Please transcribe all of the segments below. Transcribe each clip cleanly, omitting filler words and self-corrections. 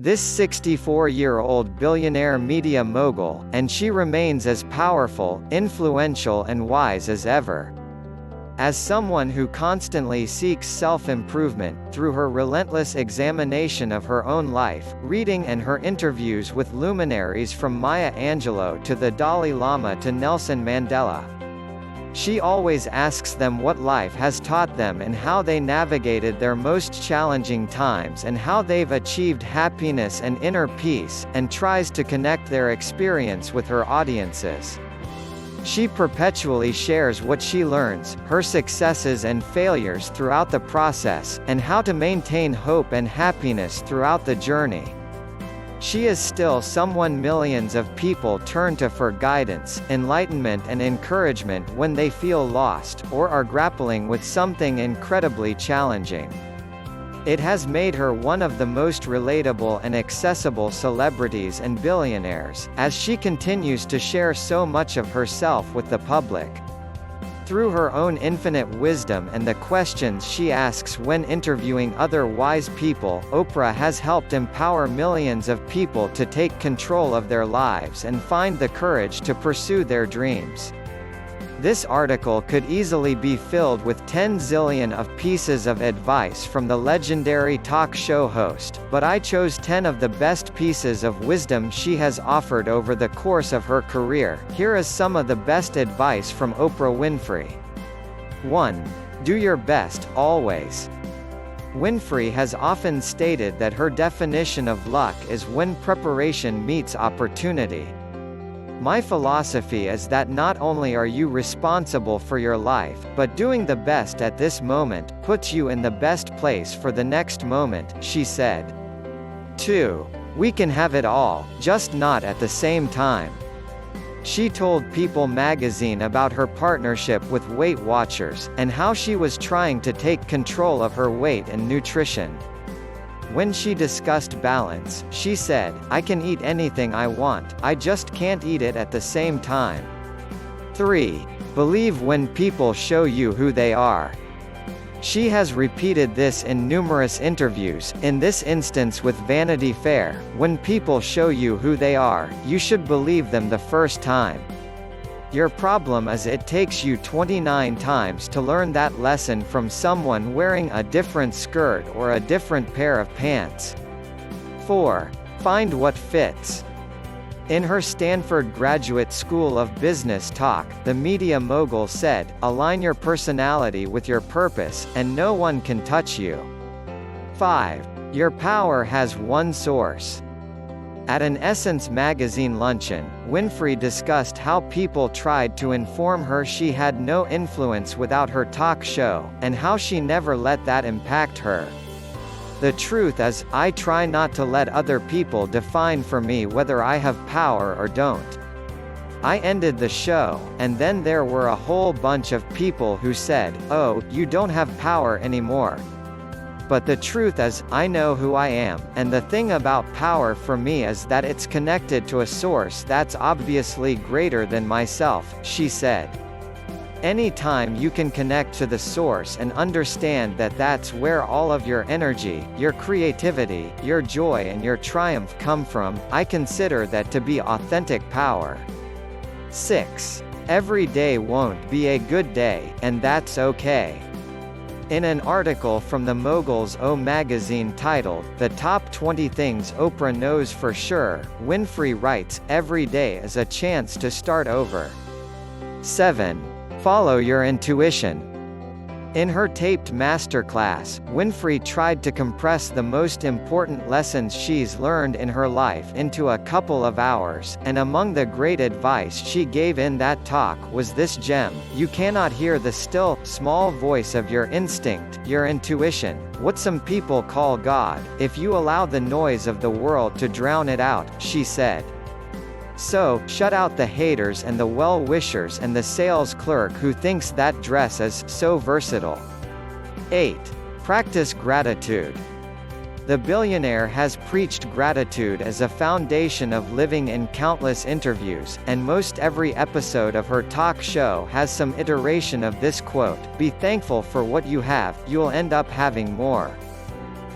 This 64-year-old billionaire media mogul, and she remains as powerful, influential and wise as ever. As someone who constantly seeks self-improvement, through her relentless examination of her own life, reading and her interviews with luminaries from Maya Angelou to the Dalai Lama to Nelson Mandela, she always asks them what life has taught them and how they navigated their most challenging times and how they've achieved happiness and inner peace, and tries to connect their experience with her audiences. She perpetually shares what she learns, her successes and failures throughout the process, and how to maintain hope and happiness throughout the journey. She is still someone millions of people turn to for guidance, enlightenment and encouragement when they feel lost, or are grappling with something incredibly challenging. It has made her one of the most relatable and accessible celebrities and billionaires, as she continues to share so much of herself with the public. Through her own infinite wisdom and the questions she asks when interviewing other wise people, Oprah has helped empower millions of people to take control of their lives and find the courage to pursue their dreams. This article could easily be filled with 10 zillion of pieces of advice from the legendary talk show host, but I chose 10 of the best pieces of wisdom she has offered over the course of her career. Here is some of the best advice from Oprah Winfrey. 1. Do your best, always. Winfrey has often stated that her definition of luck is when preparation meets opportunity. My philosophy is that not only are you responsible for your life, but doing the best at this moment puts you in the best place for the next moment, she said. 2. We can have it all, just not at the same time. She told People magazine about her partnership with Weight Watchers, and how she was trying to take control of her weight and nutrition. When she discussed balance, she said, "I can eat anything I want, I just can't eat it at the same time." 3. Believe when people show you who they are. She has repeated this in numerous interviews, in this instance with Vanity Fair: when people show you who they are, you should believe them the first time. Your problem is it takes you 29 times to learn that lesson from someone wearing a different skirt or a different pair of pants. 4. Find what fits. In her Stanford Graduate School of Business talk, the media mogul said, "Align your personality with your purpose, and no one can touch you." 5. Your power has one source. At an Essence magazine luncheon, Winfrey discussed how people tried to inform her she had no influence without her talk show, and how she never let that impact her. "The truth is, I try not to let other people define for me whether I have power or don't." I ended the show, and then there were a whole bunch of people who said, "Oh, you don't have power anymore." But the truth is, I know who I am, and the thing about power for me is that it's connected to a source that's obviously greater than myself, she said. Anytime you can connect to the source and understand that that's where all of your energy, your creativity, your joy and your triumph come from, I consider that to be authentic power. 6. Every day won't be a good day, and that's okay. In an article from the Mogul's O magazine titled, "The Top 20 Things Oprah Knows for Sure," Winfrey writes, "Every day is a chance to start over." 7. Follow your intuition. In her taped masterclass, Winfrey tried to compress the most important lessons she's learned in her life into a couple of hours, and among the great advice she gave in that talk was this gem: "You cannot hear the still, small voice of your instinct, your intuition, what some people call God, if you allow the noise of the world to drown it out," she said. So, shut out the haters and the well-wishers and the sales clerk who thinks that dress is so versatile. 8. Practice gratitude. The billionaire has preached gratitude as a foundation of living in countless interviews, and most every episode of her talk show has some iteration of this quote: "Be thankful for what you have, you'll end up having more."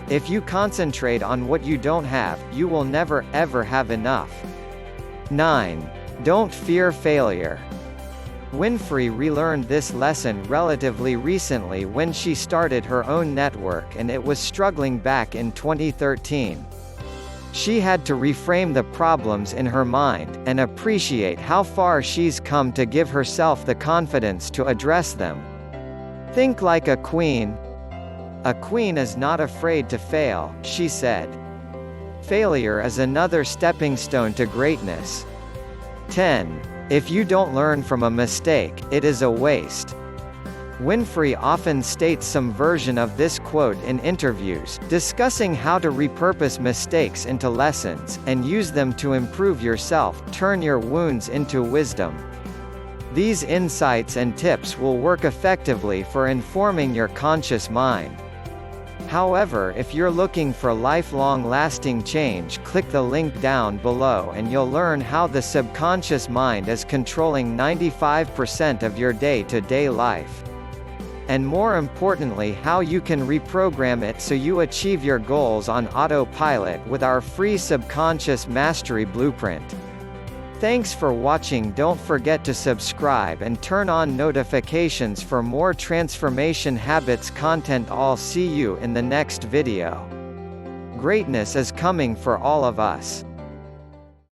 If you concentrate on what you don't have, you will never, ever have enough. 9. Don't fear failure. Winfrey relearned this lesson relatively recently when she started her own network and it was struggling back in 2013. She had to reframe the problems in her mind, and appreciate how far she's come to give herself the confidence to address them. Think like a queen. A queen is not afraid to fail, she said. Failure is another stepping stone to greatness. 10. If you don't learn from a mistake, it is a waste. Winfrey often states some version of this quote in interviews, discussing how to repurpose mistakes into lessons, and use them to improve yourself, turn your wounds into wisdom. These insights and tips will work effectively for informing your conscious mind. However, if you're looking for lifelong lasting change, click the link down below and you'll learn how the subconscious mind is controlling 95% of your day-to-day life. And more importantly, how you can reprogram it so you achieve your goals on autopilot with our free Subconscious Mastery Blueprint. Thanks for watching. Don't forget to subscribe and turn on notifications for more transformation habits content. I'll see you in the next video. Greatness is coming for all of us.